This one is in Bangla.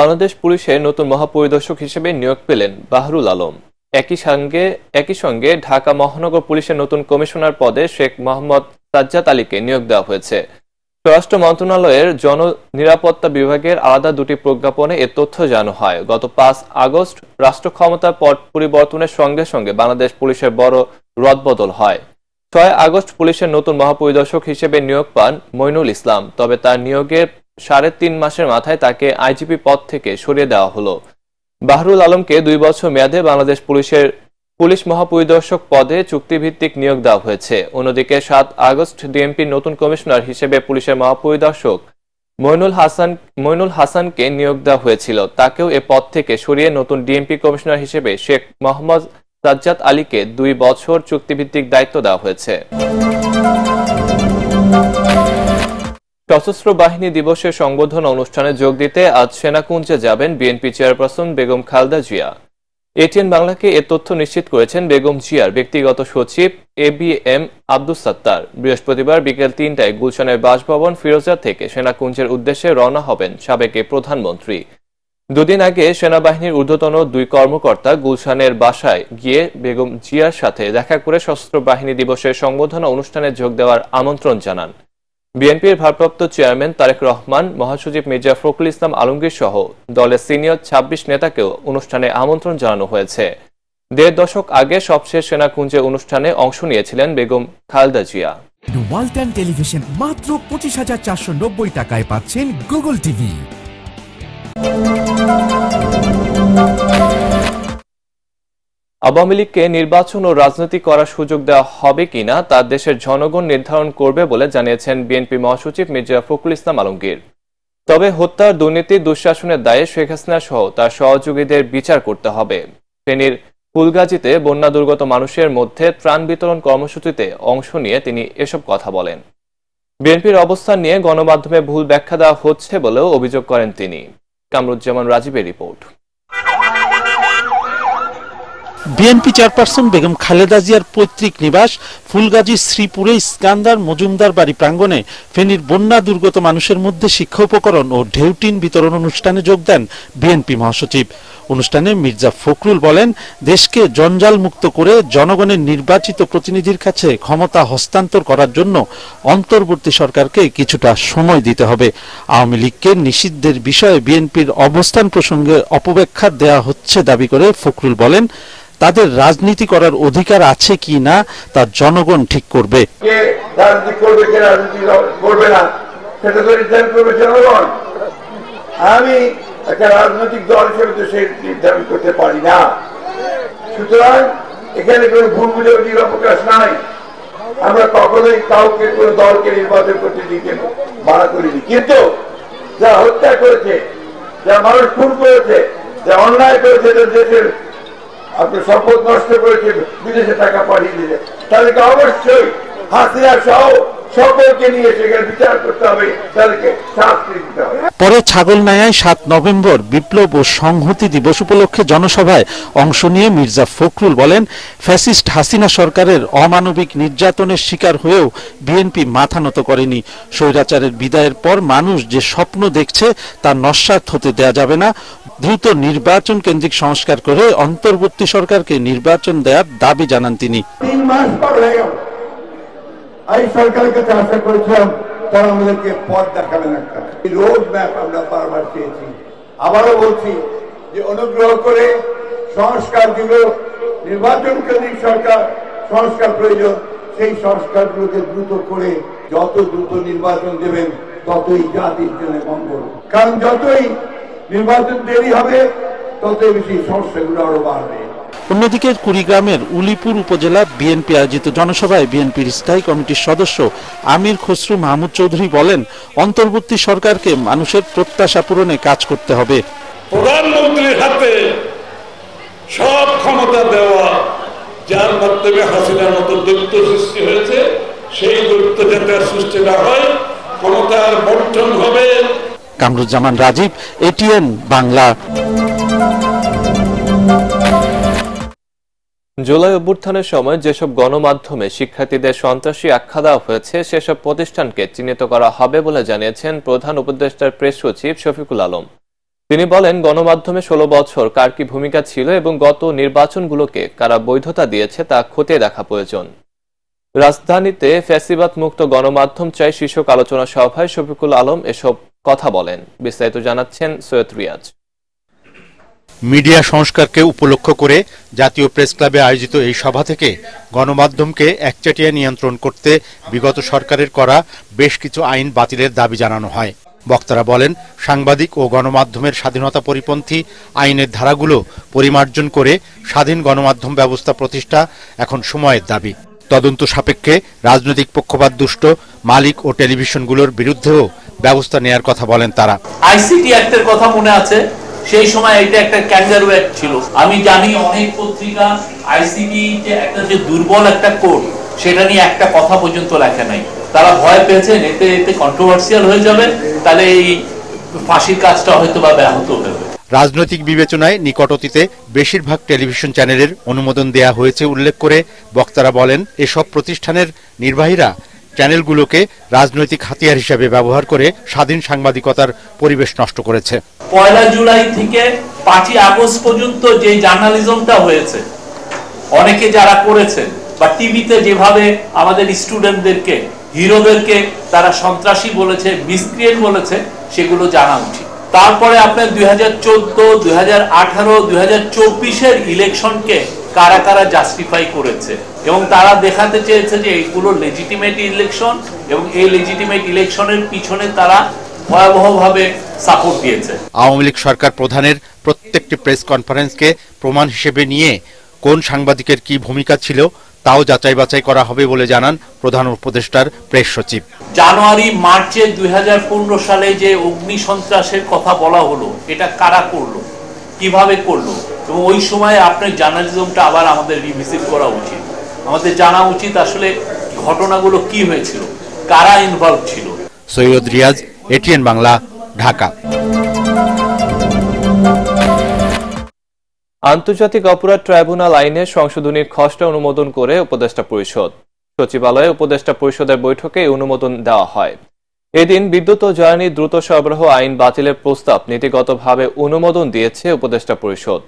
বাংলাদেশ পুলিশের নতুন মহাপরিদর্শক হিসেবে নিয়োগ পেলেন বাহরুল আলম। একই সঙ্গে ঢাকা মহানগর পুলিশের নতুন কমিশনার পদে শেখ মোহাম্মদ সাজ্জাদ আলীকে নিয়োগ দেওয়া হয়েছে। স্বরাষ্ট্র মন্ত্রণালয়ের জননিরাপত্তা বিভাগের আলাদা দুটি প্রজ্ঞাপনে এ তথ্য জানানো হয়। গত 5 আগস্ট রাষ্ট্র ক্ষমতার পট পরিবর্তনের সঙ্গে সঙ্গে বাংলাদেশ পুলিশের বড় রদবদল হয়। 6 আগস্ট পুলিশের নতুন মহাপরিদর্শক হিসেবে নিয়োগ পান মইনুল ইসলাম। তবে তার নিয়োগের 3.5 মাসের মাথায় তাকে আইজিপি পদ থেকে সরিয়ে দেওয়া হলো। বাহরুল আলমকে 2 বছর মেয়াদে বাংলাদেশ পুলিশ মহাপরিদর্শক পদে চুক্তিভিত্তিক নিয়োগ দেওয়া হয়েছে। অন্যদিকে 7 আগস্ট ডিএমপির নতুন কমিশনার হিসেবে পুলিশের মহাপরিদর্শক মইনুল হাসানকে নিয়োগ দেওয়া হয়েছিল। তাকেও এ পদ থেকে সরিয়ে নতুন ডিএমপি কমিশনার হিসেবে শেখ মোহাম্মদ সাজ্জাদ আলীকে 2 বছর চুক্তিভিত্তিক দায়িত্ব দেওয়া হয়েছে। সশস্ত্র বাহিনী দিবসের সংবর্ধনা অনুষ্ঠানে যোগ দিতে আজ সেনাকুঞ্জে যাবেন BNP chairperson Begum Khaleda Zia. ATN বাংলাকে এ তথ্য নিশ্চিত করেছেন বেগম জিয়ার ব্যক্তিগত সচিব এবিএম আব্দুস সাত্তার। বৃহস্পতিবার বিকেল 3টায় গুলশানের বাসভবন ফিরোজা থেকে সেনাকুঞ্জের উদ্দেশ্যে রওনা হবেন সাবেক প্রধানমন্ত্রী। 2 দিন আগে সেনাবাহিনীর ঊর্ধ্বতন 2 কর্মকর্তা গুলশানের বাসায় গিয়ে বেগম জিয়ার সাথে দেখা করে সশস্ত্র বাহিনী দিবসের সংবর্ধনা অনুষ্ঠানে যোগ দেওয়ার আমন্ত্রণ জানান। বিএনপির ভারপ্রাপ্ত চেয়ারম্যান তারেক রহমান, মহাসচিব মির্জা ফখরুল ইসলাম আলমগীর সহ দলের সিনিয়র 26 নেতাকেও অনুষ্ঠানে আমন্ত্রণ জানানো হয়েছে। 1.5 দশক আগে সবশেষ সেনাকুঞ্জে অনুষ্ঠানে অংশ নিয়েছিলেন বেগম খালেদা জিয়া। ওয়ালটন টেলিভিশন মাত্র 25,490 টাকায় পাচ্ছেন গুগল টিভি। আওয়ামী লীগকে নির্বাচন ও রাজনীতি করার সুযোগ দেওয়া হবে কিনা তা দেশের জনগণ নির্ধারণ করবে বলে জানিয়েছেন বিএনপি মহাসচিব মির্জা ফখরুল ইসলাম আলমগীর। তবে হত্যার, দুর্নীতি, দুঃশাসনের দায়ে শেখ হাসিনা সহ তার সহযোগীদের বিচার করতে হবে। ফেনীর ফুলগাজীতে বন্যা দুর্গত মানুষের মধ্যে ত্রাণ বিতরণ কর্মসূচিতে অংশ নিয়ে তিনি এসব কথা বলেন। বিএনপির অবস্থান নিয়ে গণমাধ্যমে ভুল ব্যাখ্যা দেওয়া হচ্ছে বলেও অভিযোগ করেন তিনি। কামরুজ্জামান রাজীবের report. BNP chairperson Begum Khaleda জিয়ার পৈতৃক নিবাস ফুলগাজীর শ্রীপুরে ইস্কান্দার মজুমদার বাড়ি প্রাঙ্গণে ফেনীর বন্যা দুর্গত মানুষের মধ্যে শিক্ষা উপকরণ ও ঢেউটিন বিতরণ অনুষ্ঠানে যোগ দেন বিএনপি মহাসচিব। অনুষ্ঠানে মির্জা ফখরুল বলেন, দেশকে জঞ্জাল মুক্ত করে জনগণের নির্বাচিত প্রতিনিধির কাছে ক্ষমতা হস্তান্তর করার জন্য অন্তর্বর্তী সরকারকে কিছুটা সময় দিতে হবে। আওয়ামী লীগকে নিষিদ্ধের বিষয়ে বিএনপির অবস্থান প্রসঙ্গে অপব্যাখ্যা দেয়া হচ্ছে দাবি করে ফখরুল বলেন, তাদের রাজনীতি করার অধিকার আছে কি না তা জনগণ ঠিক করবে। আমি একটা রাজনৈতিক দল হিসেবে তো সেই নির্ধারণ করতে পারি না। সুতরাং এখানে কোন ভুল বুঝাবুঝির অবকাশ নাই। আমরা কখনোই কাউকে কোন দলকে নির্বাচন করতে দিকে মানা করিনি, কিন্তু যা হত্যা করেছে, যা মানুষ খুন করেছে, যা অন্যায় করেছে, দেশের আপনার সম্পদ নষ্ট করেছে, বিদেশে টাকা পাঠিয়ে দিয়েছে, তাদেরকে অবশ্যই হাসিনা সহ সকলকে নিয়ে সেখানে বিচার করতে হবে, তাদেরকে শাস্তি দিতে হবে। পরে ছাগলনাইয়ায় 7 নভেম্বর বিপ্লব ও সংহতি দিবস উপলক্ষে জনসভায় অংশ নিয়ে মির্জা ফখরুল বলেন, ফ্যাসিস্ট হাসিনা সরকারের অমানবিক নির্যাতনের শিকার হয়েও বিএনপি মাথা নত করেনি। স্বৈরাচারের বিদায়ের পর মানুষ যে স্বপ্ন দেখছে তা নস্যাৎ হতে দেয়া যাবে না। দ্রুত নির্বাচন কেন্দ্রিক সংস্কার করে অন্তর্বর্তী সরকারকে নির্বাচন দেওয়ার দাবি জানান তিনি। 3 মাস পর হয়ে গেল, এই সরকারের কাছে আশা করেছিলাম তারা আমাদেরকে পথ দেখাবেন, একটা রোড ম্যাপ আমরা বারবার চেয়েছি। আবারও বলছি যে অনুগ্রহ করে সংস্কার দিল, নির্বাচন কেন্দ্রিক সরকার সংস্কার প্রয়োজন, সেই সংস্কারগুলোকে দ্রুত করে যত দ্রুত নির্বাচন দেবেন ততই জাতির জন্য মঙ্গল। কারণ যতই নির্বাচন দেরি হবে ততই বেশি সমস্যাগুলো আরো বাড়বে। অন্যদিকে কুড়িগ্রামের উলিপুর উপজেলা বিএনপি আয়োজিত জনসভায় বিএনপির স্থায়ী কমিটির সদস্য আমির খসরু মাহমুদ চৌধুরী বলেন, অন্তর্বর্তী সরকারকে মানুষের প্রত্যাশা পূরণে কাজ করতে হবে। প্রধানমন্ত্রীর হাতে সব ক্ষমতা দেওয়া, যার মাধ্যমে হাসিনার মতো দৈত্য সৃষ্টি হয়েছে, সেই দৈত্য যাতে সৃষ্টি না হয়, ক্ষমতার বন্টন হবে। কামরুজ্জামান রাজীব, এটিএন বাংলা। জুলাই অভ্যুত্থানের সময় যেসব গণমাধ্যমে শিক্ষার্থীদের সন্ত্রাসী আখ্যা দেওয়া হয়েছে সেসব প্রতিষ্ঠানকে চিহ্নিত করা হবে বলে জানিয়েছেন প্রধান উপদেষ্টার প্রেস সচিব শফিকুল আলম। তিনি বলেন, গণমাধ্যমে 16 বছর কার কি ভূমিকা ছিল এবং গত নির্বাচনগুলোকে কারা বৈধতা দিয়েছে তা খতিয়ে দেখা প্রয়োজন। রাজধানীতে ফ্যাসিবাদ মুক্ত গণমাধ্যম চাই শীর্ষক আলোচনা সভায় শফিকুল আলম এসব কথা বলেন। বিস্তারিত জানাচ্ছেন সৈয়দ রিয়াজ। মিডিয়া সংস্কারকে উপলক্ষ করে জাতীয় প্রেস ক্লাবে আয়োজিত এই সভা থেকে গণমাধ্যমকে একচেটিয়া নিয়ন্ত্রণ করতে বিগত সরকারের করা বেশ কিছু আইন বাতিলের দাবি জানানো হয়। বক্তারা বলেন, সাংবাদিক ও গণমাধ্যমের স্বাধীনতা পরিপন্থী আইনের ধারাগুলো পরিমার্জন করে স্বাধীন গণমাধ্যম ব্যবস্থা প্রতিষ্ঠা এখন সময়ের দাবি। তদন্ত সাপেক্ষে রাজনৈতিক পক্ষপাতদুষ্ট মালিক ও টেলিভিশনগুলোর বিরুদ্ধেও ব্যবস্থা নেয়ার কথা বলেন তারা। আইসিটি অ্যাক্টের কথা মনে আছে, সেই সময় এটা একটা ক্যাঙ্গারু অ্যাক্ট ছিল। আমি জানি অনেক পত্রিকা আইসিটি যে একটা যে দুর্বল একটা কোড, সেটা নিয়ে একটা কথা পর্যন্ত লেখা নাই। তারা ভয় পেয়েছেন এতে কন্ট্রোভার্সিয়াল হয়ে যাবে, তাহলে এই ফাঁসির কাজটা হয়তো বা ব্যাহত হবে। রাজনৈতিক বিবেচনায় নিকট অতীতে বেশিরভাগ টেলিভিশন চ্যানেলের অনুমোদন দেয়া হয়েছে উল্লেখ করে বক্তারা বলেন, এসব প্রতিষ্ঠানের নির্বাহীরা চ্যানেলগুলোকে রাজনৈতিক হাতিয়ার হিসেবে ব্যবহার করে স্বাধীন সাংবাদিকতার পরিবেশ নষ্ট করেছে। 1 জুলাই থেকে 5 আগস্ট পর্যন্ত যে জার্নালিজমটা হয়েছে, অনেকে যারা করেছেন বা টিভিতে যেভাবে আমাদের স্টুডেন্টদেরকে, হিরোদেরকে তারা সন্ত্রাসী বলেছে, মিসক্রিয়েন্ট বলেছে, সেগুলো জানা উচিত। তারপরে আপনার 2014, 2018, 2024-এর ইলেকশনকে কারা কারা জাস্টিফাই করেছে এবং তারা দেখাতে চেয়েছে যে এইগুলো লেজিটিমেট ইলেকশন এবং এই লেজিটিমেট ইলেকশনের পিছনে তারা ভয়াবহভাবে সাপোর্ট দিয়েছে। আওয়ামী লীগ সরকার প্রধানের প্রত্যেকটি প্রেস কনফারেন্সকে প্রমাণ হিসেবে নিয়ে কোন সাংবাদিকের কি ভূমিকা ছিল তাও যাচাই বাছাই করা হবে বলে জানান প্রধান উপদেষ্টার প্রেস সচিব। জানুয়ারি মার্চে 2015 সালে যে অগ্নি সন্ত্রাসের কথা বলা হলো, এটা কারা করলো, কিভাবে করলো, এবং ওই সময় আপনার জার্নালিজমটা আবার আমাদের রিভিজিট করা উচিত। আমাদের জানা উচিত আসলে ঘটনাগুলো কি হয়েছিল, কারা ইনভলভ ছিল। সৈয়দ রিয়াজ, এটিএন বাংলা, ঢাকা। আন্তর্জাতিক অপরাধ ট্রাইব্যুনাল আইনের সংশোধনীর খসড়া অনুমোদন করে উপদেষ্টা পরিষদ। সচিবালয়ে উপদেষ্টা পরিষদের বৈঠকে অনুমোদন দেওয়া হয়। এদিন বিদ্যুৎ ও জ্বালানি দ্রুত সরবরাহ আইন বাতিলের প্রস্তাব নীতিগতভাবে অনুমোদন দিয়েছে উপদেষ্টা পরিষদ।